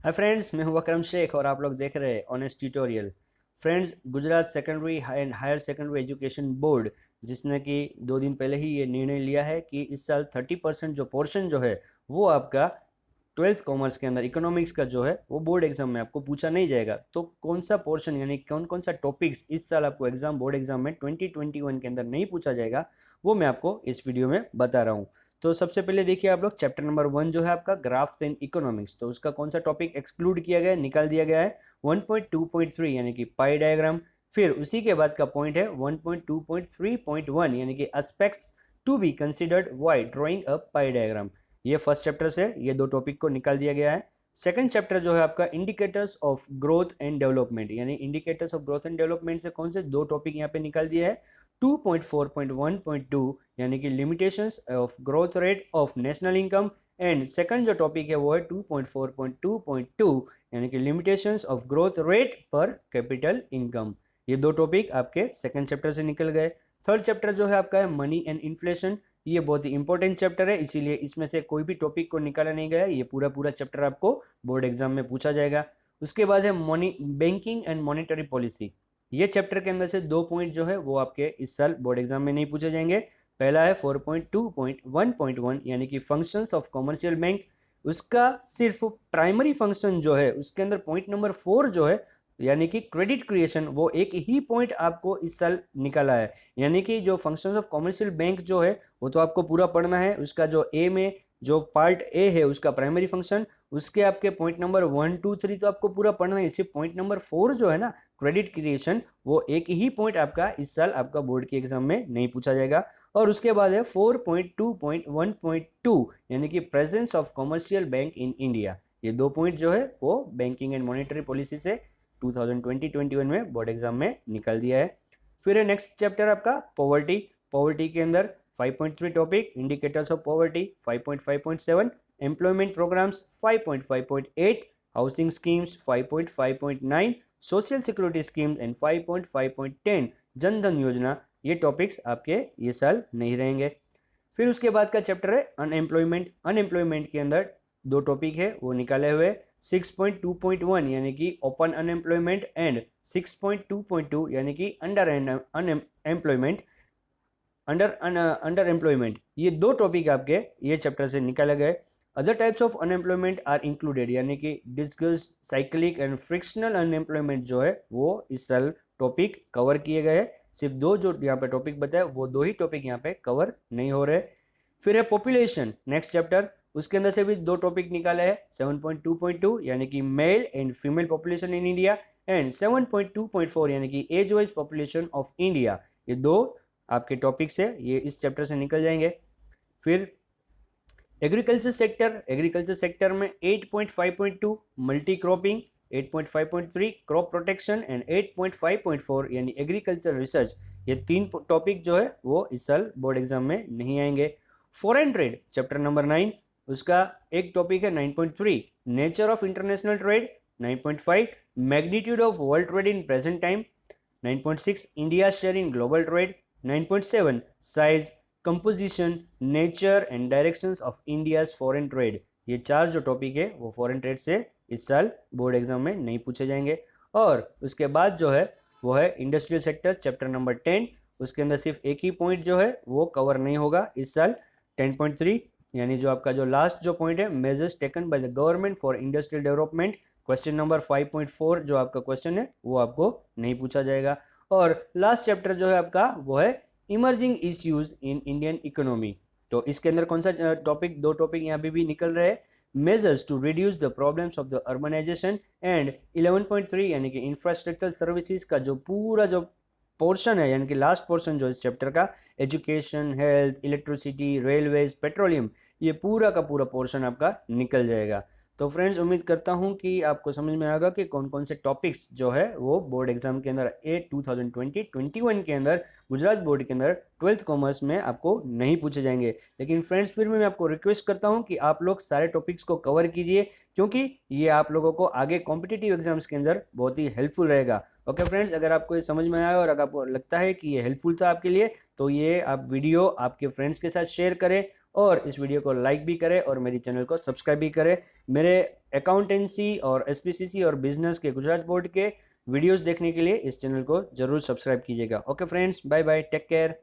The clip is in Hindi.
हाय फ्रेंड्स, मैं हूं अकरम शेख और आप लोग देख रहे हैं honest tutorial. Friends, Gujarat secondary and higher secondary education board जिसने कि 2 दिन पहले ही ये निर्णय लिया है कि इस साल 30% जो पोर्शन जो है वो आपका 12th कॉमर्स के अंदर इकोनॉमिक्स का जो है वो बोर्ड एग्जाम में आपको पूछा नहीं जाएगा। तो कौन सा पोर्शन यानी कौन कौन सा टॉपिक्स इस साल आपको बोर्ड एग्जाम में 2021 के अंदर नहीं पूछा जाएगा वो मैं आपको इस वीडियो में बता रहा हूँ। तो सबसे पहले देखिए आप लोग, चैप्टर नंबर 1 जो है आपका ग्राफ्स एंड इकोनॉमिक्स, तो उसका कौन सा टॉपिक एक्सक्लूड किया गया है, निकाल दिया गया है 1.2.3 यानी कि पाई डायग्राम। फिर उसी के बाद का पॉइंट है 1.2.3.1 यानी कि aspects to be considered while drawing a pie diagram. ये फर्स्ट चैप्टर से ये 2 टॉपिक को निकाल दिया गया है। सेकंड चैप्टर जो है आपका indicators of growth and development, यानी indicators of growth and development से कौन से 2 टॉपिक यहाँ पे निकाल दिए हैं 2.4.1.2 यानी कि limitations of growth rate of national income, and second जो टॉपिक है वो है 2.4.2.2 यानी कि लिमिटेशंस ऑफ ग्रोथ रेट पर कैपिटल इनकम। ये 2 टॉपिक आपके सेकंड चैप्टर से निकल गए। थर्ड चैप्टर जो है आपका है मनी एंड इन्फ्लेशन। ये बहुत ही इंपॉर्टेंट चैप्टर है, इसीलिए इसमें से कोई भी टॉपिक को निकाला नहीं गया। ये पूरा पूरा चैप्टर आपको बोर्ड एग्जाम में पूछा जाएगा। उसके बाद है money banking and monetary policy. ये चैप्टर के अंदर से 2 पॉइंट जो है वो आपके इस साल बोर्ड एग्जाम में नहीं पूछे जाएंगे। पहला है 4.2.1.1 यानी कि फंक्शंस ऑफ कॉमर्शियल बैंक। उसका सिर्फ प्राइमरी फंक्शन जो है उसके अंदर पॉइंट नंबर 4 जो है यानी कि क्रेडिट क्रिएशन, वो एक ही पॉइंट आपको इस साल निकाला है। यानी कि जो फंक्शंस ऑफ कॉमर्शियल बैंक जो है वो तो आपको पूरा पढ़ना है। उसका जो ए में जो पार्ट ए है उसका प्राइमरी फंक्शन, उसके आपके पॉइंट नंबर 1, 2, 3 तो आपको पूरा पढ़ना है। इसी पॉइंट नंबर 4 जो है ना क्रेडिट क्रिएशन, वो एक ही पॉइंट आपका इस साल आपका बोर्ड के एग्जाम में नहीं पूछा जाएगा। और उसके बाद है 4.2.1.2 यानी कि presence of commercial bank in India. ये 2 पॉइंट जो है वो बैंकिंग एंड मॉनेटरी पॉलिसी से 2020-21 में बोर्ड एग्जाम में निकल दिया है। फिर है नेक्स्ट चैप्टर आपका पॉवर्टी। पॉवर्टी के अंदर 5.3 topic indicators of poverty, 5.5.7 employment programmes, 5.5.8 housing schemes, 5.5.9 social security schemes and 5.5.10 Jan धन योजना। ये टॉपिक्स आपके ये साल नहीं रहेंगे। फिर उसके बाद का चैप्टर है अनएम्प्लॉयमेंट। अनएम्प्लॉयमेंट के अंदर 2 टॉपिक है वो निकाले हुए 6.2.1 यानी कि ओपन अनएम्प्लॉयमेंट एंड 6.2.2 यानी कि अंडर एम्प्लॉयमेंट, अंडर एम्प्लॉयमेंट। ये 2 टॉपिक आपके ये चैप्टर से निकाले गए। Other types of unemployment are included यानी कि discuss cyclical and frictional unemployment जो है वो इस साल टॉपिक कवर किए गए। सिर्फ 2 जो यहाँ पे टॉपिक बताए वो 2 ही टॉपिक यहाँ पे कवर नहीं हो रहे। फिर है पॉपुलेशन नेक्स्ट चैप्टर, उसके अंदर से भी 2 टॉपिक निकाले हैं 7.2.2 यानी कि male and female population in India, and 7.2.4 यानी कि age wise population of India. ये 2 आपके टॉपिक्स है, ये इस चैप्टर से निकल जाएंगे। फिर एग्रीकल्चर सेक्टर में 8.5.2 multi cropping, 8.5.3 crop protection and 8.5.4 यानी एग्रीकल्चर रिसर्च। ये 3 टॉपिक जो है वो इस साल बोर्ड एग्जाम में नहीं आएंगे। फॉरेन ट्रेड चैप्टर नंबर 9, उसका एक टॉपिक है 9.3 nature of international trade, 9.5 magnitude of world trade in present time, 9.6 India share in global trade, 9.7 size composition nature and directions of India's foreign trade. ये 4 जो टॉपिक है वो फॉरेन ट्रेड से इस साल बोर्ड एग्जाम में नहीं पूछे जाएंगे। और उसके बाद जो है वो है इंडस्ट्रियल सेक्टर चैप्टर नंबर 10, उसके अंदर सिर्फ एक ही पॉइंट जो है वो कवर नहीं होगा इस साल 10.3 यानी जो आपका जो लास्ट जो पॉइंट है measures taken by the government for industrial development. Question number 5.4 जो आपका क्वेश्चन है वो आपको नहीं पूछा जाएगा। और लास्ट चैप्टर जो है आपका वो है emerging issues in Indian economy. तो इसके अंदर कौन सा टॉपिक 2 टॉपिक यहाँ पे भी निकल रहे हैं, measures to reduce the problems of the urbanisation, and 11.3 यानी कि इंफ्रास्ट्रक्चर सर्विसेज का जो पूरा जो पोर्शन है यानी कि लास्ट पोर्शन जो इस चैप्टर का education, health, electricity, railways, petroleum, ये पूरा का पूरा पोर्शन आपका निकल जाएगा। तो फ्रेंड्स, उम्मीद करता हूँ कि आपको समझ में आएगा कि कौन कौन से टॉपिक्स जो है वो बोर्ड एग्जाम के अंदर 2020-21 के अंदर गुजरात बोर्ड के अंदर 12th कॉमर्स में आपको नहीं पूछे जाएंगे। लेकिन फ्रेंड्स, फिर भी मैं आपको रिक्वेस्ट करता हूँ कि आप लोग सारे टॉपिक्स को कवर कीजिए, क्योंकि ये आप लोगों को आगे कॉम्पिटिटिव एग्जाम्स के अंदर बहुत ही हेल्पफुल रहेगा। ओके फ्रेंड्स, अगर आपको ये समझ में आया और अगर आपको लगता है कि ये हेल्पफुल था आपके लिए, तो ये आप वीडियो आपके फ्रेंड्स के साथ शेयर करें और इस वीडियो को लाइक भी करें और मेरी चैनल को सब्सक्राइब भी करें। मेरे अकाउंटेंसी और एसपीसीसी और बिजनेस के गुजरात बोर्ड के वीडियोस देखने के लिए इस चैनल को जरूर सब्सक्राइब कीजिएगा। Okay friends, bye bye, take care.